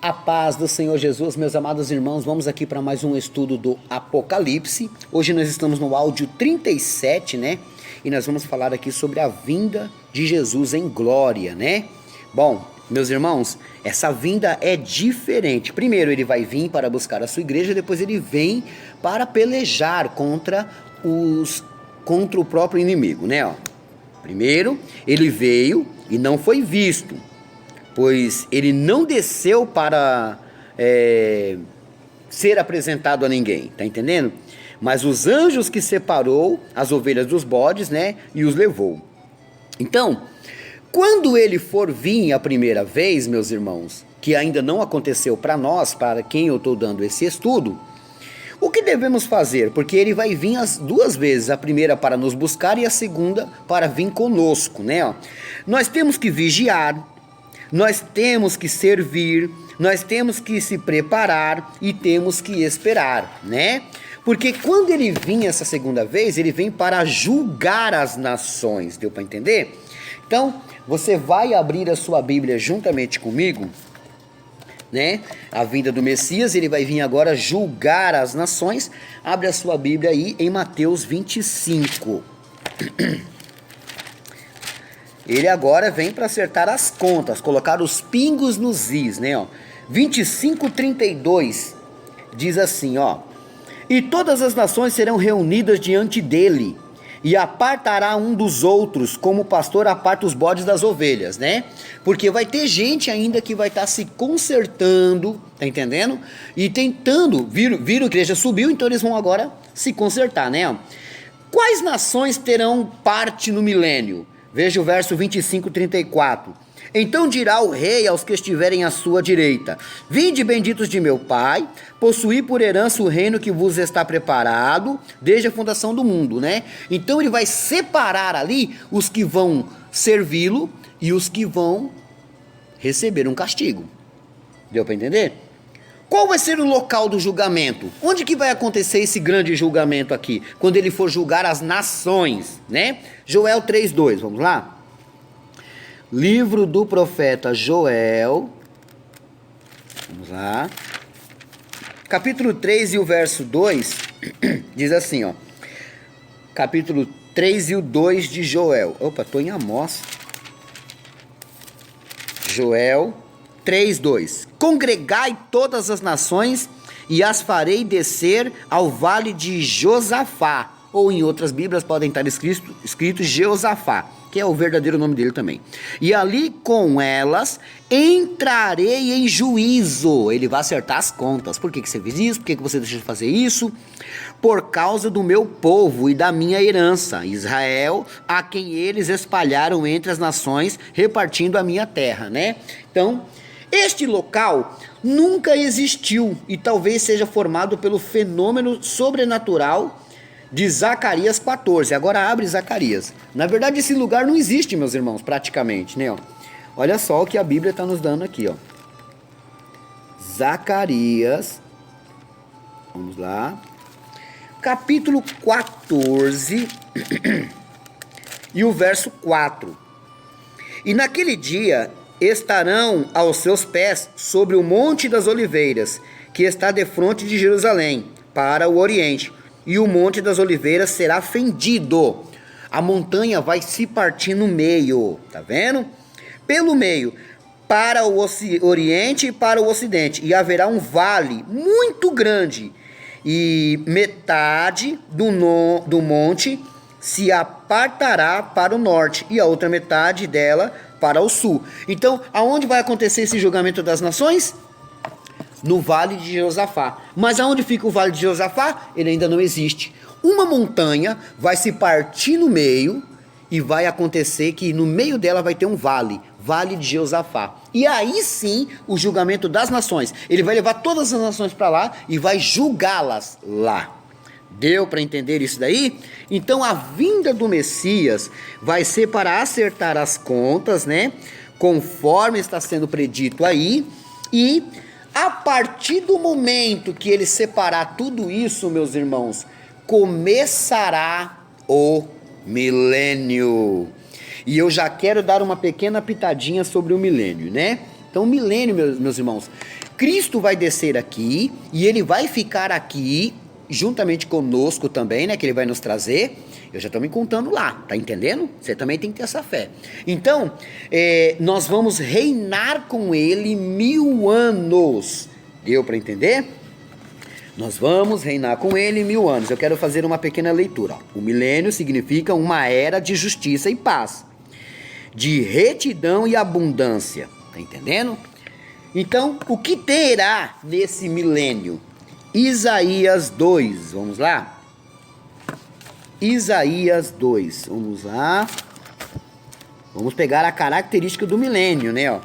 A paz do Senhor Jesus, meus amados irmãos, vamos aqui para mais um estudo do Apocalipse. Hoje nós estamos no áudio 37, né? E nós vamos falar aqui sobre a vinda de Jesus em glória, né? Bom, meus irmãos, essa vinda é diferente. Primeiro ele vai vir para buscar a sua igreja, depois ele vem para pelejar contra o próprio inimigo, né? Ó. Primeiro, ele veio e não foi visto, pois ele não desceu para ser apresentado a ninguém, tá entendendo? Mas os anjos que separou as ovelhas dos bodes, né, e os levou. Então, quando ele for vir a primeira vez, meus irmãos, que ainda não aconteceu para nós, para quem eu estou dando esse estudo, o que devemos fazer? Porque ele vai vir as duas vezes, a primeira para nos buscar e a segunda para vir conosco, né? Ó. Nós temos que vigiar, nós temos que servir, nós temos que se preparar e temos que esperar, né? Porque quando ele vir essa segunda vez, ele vem para julgar as nações, deu para entender? Então, você vai abrir a sua Bíblia juntamente comigo, né? A vinda do Messias, ele vai vir agora julgar as nações. Abre a sua Bíblia aí em Mateus 25. Ele agora vem para acertar as contas, colocar os pingos nos is, né? Ó. 25:32 diz assim, ó: E todas as nações serão reunidas diante dele, e apartará um dos outros, como o pastor aparta os bodes das ovelhas, né? Porque vai ter gente ainda que vai estar se consertando, tá entendendo? E tentando, viram que a igreja subiu, então eles vão agora se consertar, né? Quais nações terão parte no milênio? Veja o verso 25:34. Então dirá o rei aos que estiverem à sua direita: Vinde, benditos de meu Pai, possuí por herança o reino que vos está preparado desde a fundação do mundo, né? Então ele vai separar ali os que vão servi-lo e os que vão receber um castigo. Deu para entender? Qual vai ser o local do julgamento? Onde que vai acontecer esse grande julgamento aqui? Quando ele for julgar as nações, né? Joel 3:2, vamos lá? Livro do profeta Joel, vamos lá, capítulo 3 e o verso 2, diz assim, ó, capítulo 3 e o 2 de Joel, estou em Amós, Joel 3:2, Congregai todas as nações e as farei descer ao vale de Josafá, ou em outras bíblias podem estar escrito Jeosafá, que é o verdadeiro nome dele também. E ali com elas entrarei em juízo. Ele vai acertar as contas. Por que você fez isso? Por que você deixou de fazer isso? Por causa do meu povo e da minha herança, Israel, a quem eles espalharam entre as nações, repartindo a minha terra, né? Então, este local nunca existiu e talvez seja formado pelo fenômeno sobrenatural de Zacarias 14, agora abre Zacarias. Na verdade esse lugar não existe, meus irmãos, praticamente, né? Ó. Olha só o que a Bíblia está nos dando aqui, ó. Zacarias, vamos lá, capítulo 14 e o verso 4. E naquele dia estarão aos seus pés sobre o Monte das Oliveiras, que está defronte de Jerusalém, para o oriente. E o Monte das Oliveiras será fendido. A montanha vai se partir no meio, tá vendo? Pelo meio, para o oriente e para o ocidente. E haverá um vale muito grande. E metade do monte se apartará para o norte. E a outra metade dela para o sul. Então, aonde vai acontecer esse julgamento das nações? No Vale de Josafá. Mas aonde fica o Vale de Josafá? Ele ainda não existe. Uma montanha vai se partir no meio e vai acontecer que no meio dela vai ter um vale, Vale de Josafá. E aí sim, o julgamento das nações. Ele vai levar todas as nações para lá e vai julgá-las lá. Deu para entender isso daí? Então a vinda do Messias vai ser para acertar as contas, né? Conforme está sendo predito aí. E a partir do momento que ele separar tudo isso, meus irmãos, começará o milênio. E eu já quero dar uma pequena pitadinha sobre o milênio, né? Então, o milênio, meus irmãos, Cristo vai descer aqui e ele vai ficar aqui juntamente conosco também, né? Que ele vai nos trazer. Eu já estou me contando lá, tá entendendo? Você também tem que ter essa fé. Então, nós vamos reinar com ele 1000 anos. Deu para entender? Nós vamos reinar com ele 1000 anos. Eu quero fazer uma pequena leitura. O milênio significa uma era de justiça e paz, de retidão e abundância. Tá entendendo? Então, o que terá nesse milênio? Isaías 2, vamos lá? Isaías 2, vamos lá. Vamos pegar a característica do milênio, né? Ó.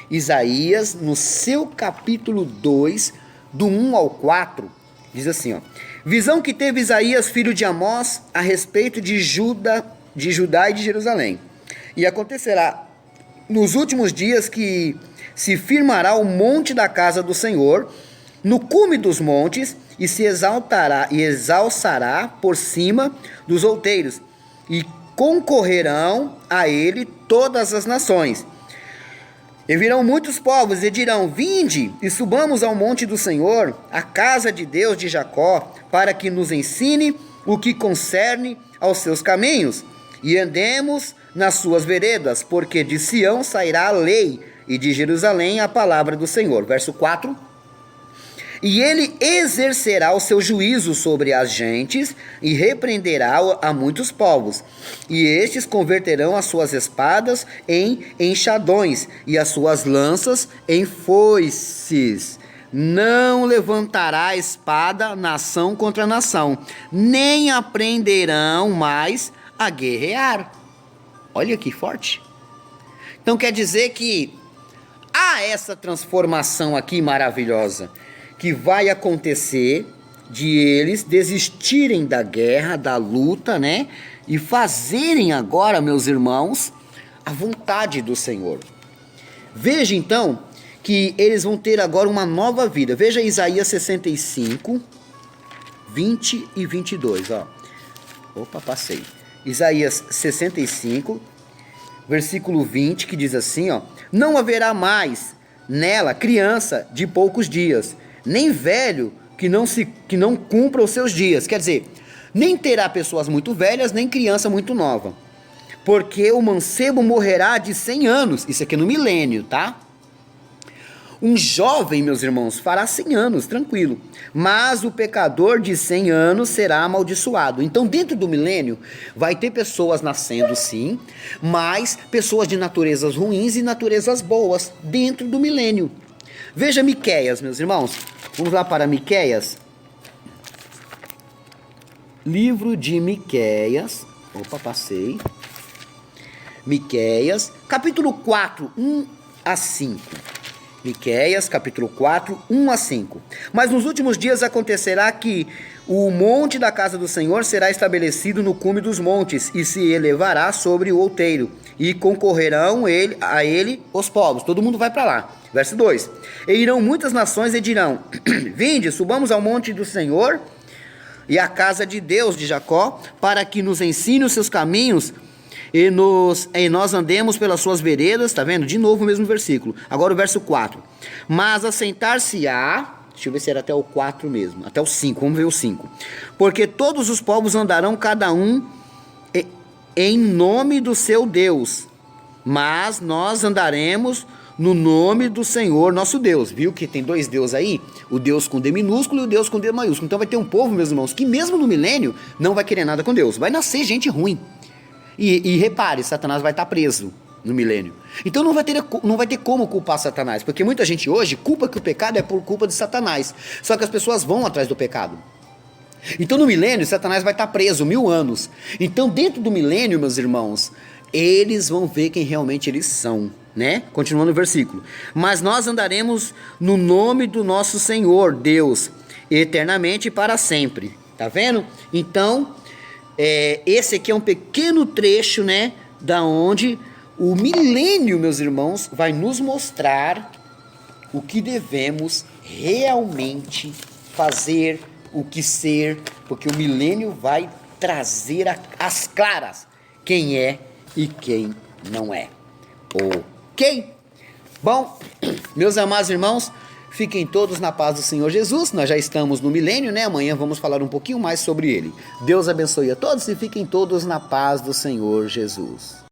Isaías, no seu capítulo 2, do 1 ao 4, diz assim, ó. Visão que teve Isaías, filho de Amós, a respeito de Judá e de Jerusalém. E acontecerá nos últimos dias que se firmará o monte da casa do Senhor, no cume dos montes, e se exaltará e exalçará por cima dos outeiros, e concorrerão a ele todas as nações. E virão muitos povos e dirão: vinde e subamos ao monte do Senhor, à casa de Deus de Jacó, para que nos ensine o que concerne aos seus caminhos, e andemos nas suas veredas, porque de Sião sairá a lei, e de Jerusalém a palavra do Senhor. Verso 4. E ele exercerá o seu juízo sobre as gentes e repreenderá a muitos povos. E estes converterão as suas espadas em enxadões e as suas lanças em foices. Não levantará espada nação contra nação, nem aprenderão mais a guerrear. Olha que forte. Então quer dizer que há essa transformação aqui maravilhosa que vai acontecer de eles desistirem da guerra, da luta, né? E fazerem agora, meus irmãos, a vontade do Senhor. Veja então que eles vão ter agora uma nova vida. Veja Isaías 65, 20 e 22, ó. Opa, passei. Isaías 65, versículo 20, que diz assim, ó. Não haverá mais nela criança de poucos dias, nem velho que não cumpra os seus dias. Quer dizer, nem terá pessoas muito velhas, nem criança muito nova. Porque o mancebo morrerá de 100 anos. Isso aqui é no milênio, tá? Um jovem, meus irmãos, fará 100 anos, tranquilo. Mas o pecador de 100 anos será amaldiçoado. Então, dentro do milênio, vai ter pessoas nascendo, sim, mas pessoas de naturezas ruins e naturezas boas, dentro do milênio. Veja Miqueias, meus irmãos. Vamos lá para Miqueias. Livro de Miqueias. Opa, passei. Miqueias, capítulo 4, 1 a 5. Miqueias, capítulo 4, 1 a 5. Mas nos últimos dias acontecerá que o monte da casa do Senhor será estabelecido no cume dos montes, e se elevará sobre o outeiro, e concorrerão a ele os povos. Todo mundo vai para lá. Verso 2. E irão muitas nações e dirão: vinde, subamos ao monte do Senhor e à casa de Deus de Jacó, para que nos ensine os seus caminhos e nós andemos pelas suas veredas. Tá vendo? De novo o mesmo versículo. Agora o verso 4. Mas assentar-se-á, deixa eu ver se era até o 4 mesmo, até o 5, vamos ver o 5. Porque todos os povos andarão cada um em nome do seu Deus, mas nós andaremos no nome do Senhor nosso Deus. Viu que tem dois deuses aí? O Deus com D minúsculo e o Deus com D maiúsculo. Então vai ter um povo, meus irmãos, que mesmo no milênio não vai querer nada com Deus. Vai nascer gente ruim. E repare, Satanás vai estar preso no milênio. Então não vai ter como culpar Satanás, porque muita gente hoje culpa que o pecado é por culpa de Satanás. Só que as pessoas vão atrás do pecado. Então no milênio Satanás vai estar preso 1000 anos. Então dentro do milênio, meus irmãos, eles vão ver quem realmente eles são, né? Continuando o versículo. Mas nós andaremos no nome do nosso Senhor Deus, eternamente e para sempre. Tá vendo? Então, esse aqui é um pequeno trecho, né? Da onde o milênio, meus irmãos, vai nos mostrar o que devemos realmente fazer, o que ser, porque o milênio vai trazer às claras quem é e quem não é. Ok? Bom, meus amados irmãos, Fiquem todos na paz do Senhor Jesus. Nós já estamos no milênio, né? Amanhã vamos falar um pouquinho mais sobre ele. Deus abençoe a todos e fiquem todos na paz do Senhor Jesus.